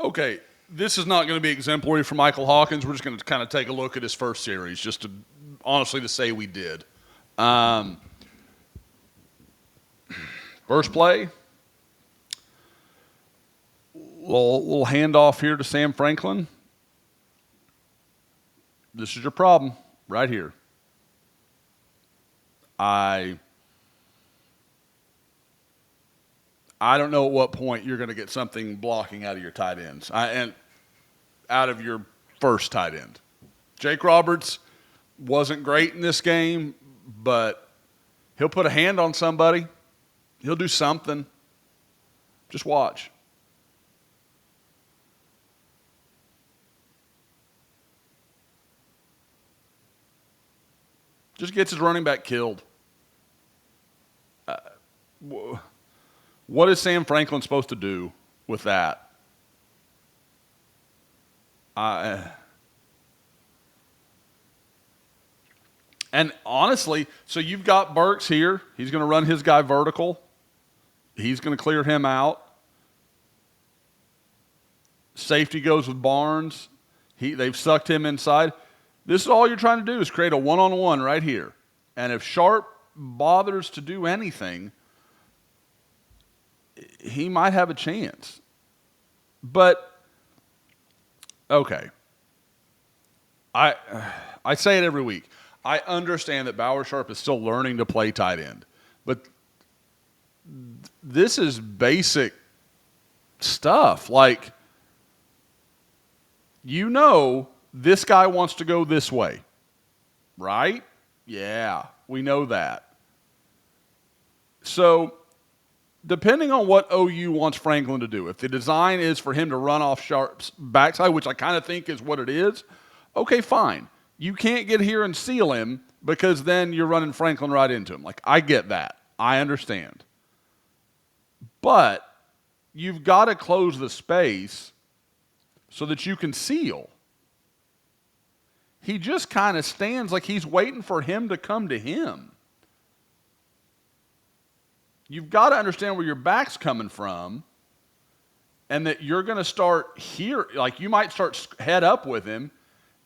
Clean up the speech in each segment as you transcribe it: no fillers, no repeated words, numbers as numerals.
Okay, this is not going to be exemplary for Michael Hawkins. We're just going to kind of take a look at his first series, just to honestly to say we did. First play, little handoff here to Sam Franklin. This is your problem right here. I don't know at what point you're going to get something blocking out of your tight ends and out of your first tight end. Jake Roberts wasn't great in this game, but he'll put a hand on somebody. He'll do something. Just watch. Just gets his running back killed. What is Sam Franklin supposed to do with that? And honestly, so you've got Burks here. He's going to run his guy vertical. He's going to clear him out. Safety goes with Barnes. They've sucked him inside. This is all you're trying to do is create a one-on-one right here. And if Sharp bothers to do anything, he might have a chance. But, okay. I say it every week. I understand that Bauer Sharp is still learning to play tight end. But this is basic stuff. Like, you know this guy wants to go this way, right? Yeah, we know that. So, depending on what OU wants Franklin to do, if the design is for him to run off Sharp's backside, which I kind of think is what it is, okay, fine. You can't get here and seal him because then you're running Franklin right into him. Like, I get that. I understand. But you've got to close the space so that you can seal. He just kind of stands like he's waiting for him to come to him. You've got to understand where your back's coming from and that you're going to start here. Like, you might start head up with him,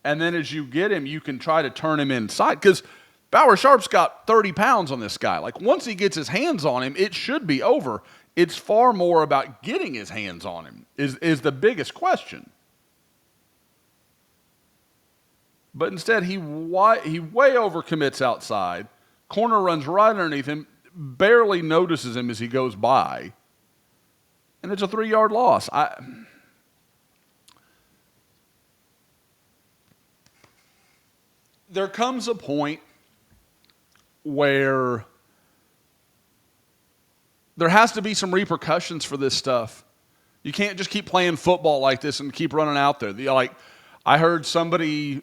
and then as you get him, you can try to turn him inside. Because Bauer Sharp's got 30 pounds on this guy. Like, once he gets his hands on him, it should be over. It's far more about getting his hands on him is the biggest question. But instead, he way overcommits outside. Corner runs right underneath him, barely notices him as he goes by. And it's a 3-yard loss. There comes a point where there has to be some repercussions for this stuff. You can't just keep playing football like this and keep running out there. I heard somebody,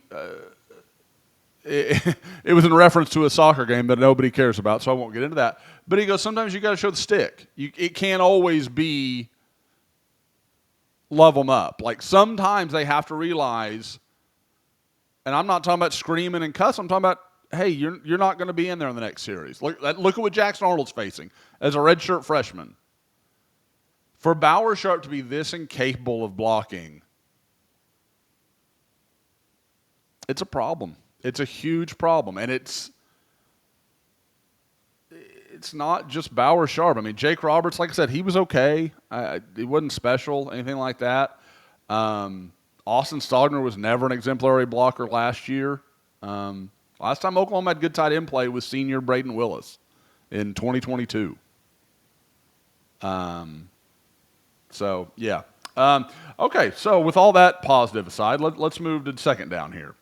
it was in reference to a soccer game that nobody cares about, so I won't get into that. But he goes, sometimes you got to show the stick. It can't always be love them up. Like, sometimes they have to realize, and I'm not talking about screaming and cuss. I'm talking about, hey, you're not going to be in there in the next series. Look at what Jackson Arnold's facing as a redshirt freshman. For Bauer Sharp to be this incapable of blocking, it's a problem. It's a huge problem. And it's not just Bauer Sharp. I mean, Jake Roberts, like I said, he was okay. He wasn't special, anything like that. Austin Stogner was never an exemplary blocker last year. Last time Oklahoma had good tight end play was senior Braden Willis in 2022. So, yeah. Okay, so with all that positive aside, let's move to second down here.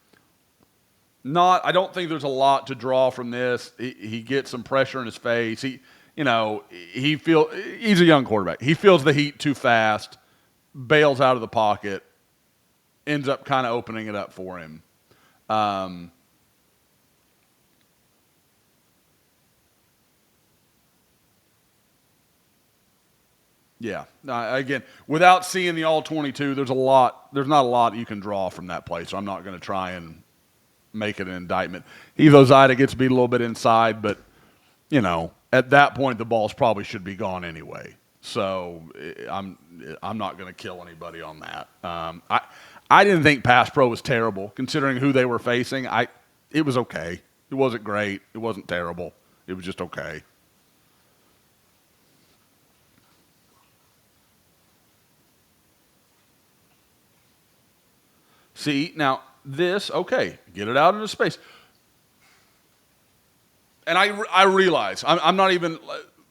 I don't think there's a lot to draw from this. He gets some pressure in his face. He's a young quarterback. He feels the heat too fast, bails out of the pocket, ends up kind of opening it up for him. Yeah. Again, without seeing the all-22, there's not a lot you can draw from that play, so I'm not going to try and make it an indictment. Evo Zaida gets beat a little bit inside, but, at that point the balls probably should be gone anyway. So I'm not going to kill anybody on that. I didn't think pass pro was terrible considering who they were facing. It was okay. It wasn't great. It wasn't terrible. It was just okay. See, now this, okay, get it out into space. And I realize, I'm not even,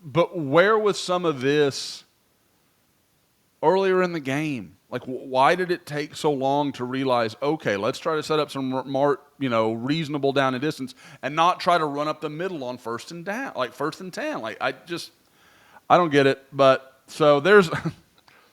but where was some of this earlier in the game? Like, why did it take so long to realize, okay, let's try to set up some reasonable down and distance and not try to run up the middle on first and down, like first and 10. Like, I don't get it. But so there's,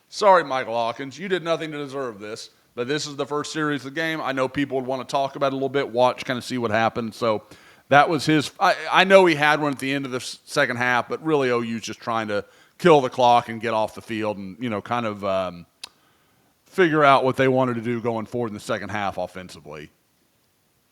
sorry, Michael Hawkins, you did nothing to deserve this. But this is the first series of the game. I know people would want to talk about it a little bit, watch, kind of see what happened. So that was his. I know he had one at the end of the second half, but really OU's just trying to kill the clock and get off the field and, kind of figure out what they wanted to do going forward in the second half offensively.